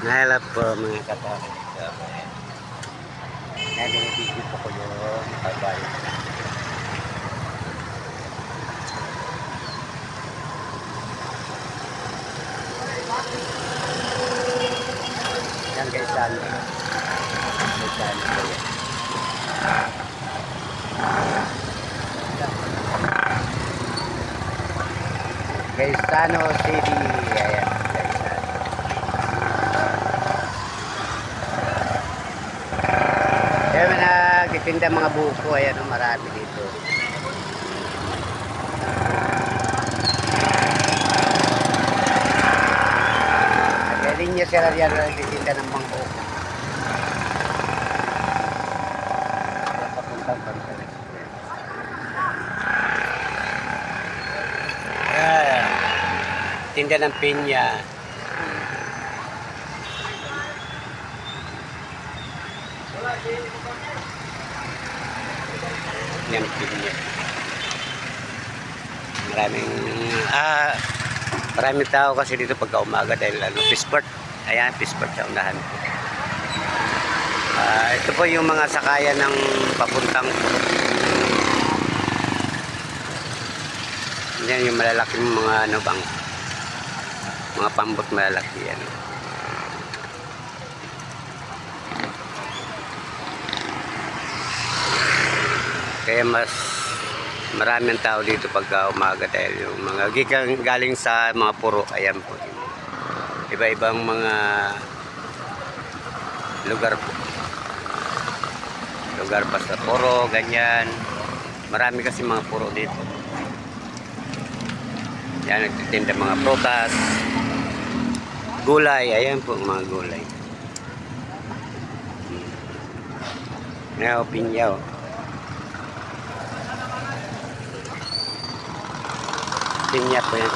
Hello po mga kapatid. Nabibigyan po ko yung kabay. Yan guys, saan po yan? Gaisano City. Ayan, Gaisano. Kaya nagtitinda mga buko. Ayan, marami dito. Galing niya sila yan nagtitinda ng mga buko. Papuntang Pangkalan. Tinda ng pinya. Yan pinya. Maraming tao kasi dito pagka umaga dahil Pisport. Ayan, Pisport sa unahan po. Ito po yung mga sakayan ng papuntang yan yung malalaking mga mga pambot malalaki yan. Kaya mas maraming tao dito pagka umaga dahil yung mga galing sa mga puro. Ayan po, iba-ibang mga lugar po, lugar pa sa puro, ganyan. Marami kasi mga puro dito. Yan, nagtitinda mga prutas, gulay. Ayan po mga gulay. Ngayon, pinyaw. Pinya po yan.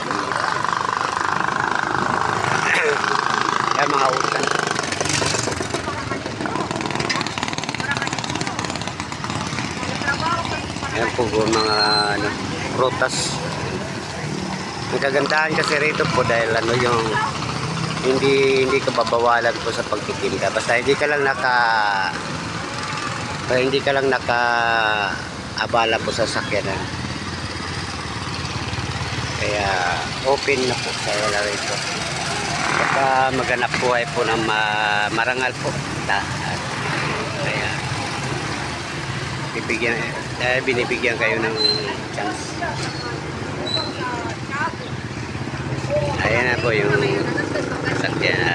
Yan mga utan. Yan po mga prutas. Ang kagandahan kasi rito po dahil yung hindi ka babawalan po sa pagtitinda. Basta hindi ka lang abala po sa sakyanan. Kaya open na po kaya lang rito. Baka maghanap buhay po ng marangal po. Kaya binibigyan kayo ng chance. Ayan na po yung sakyan.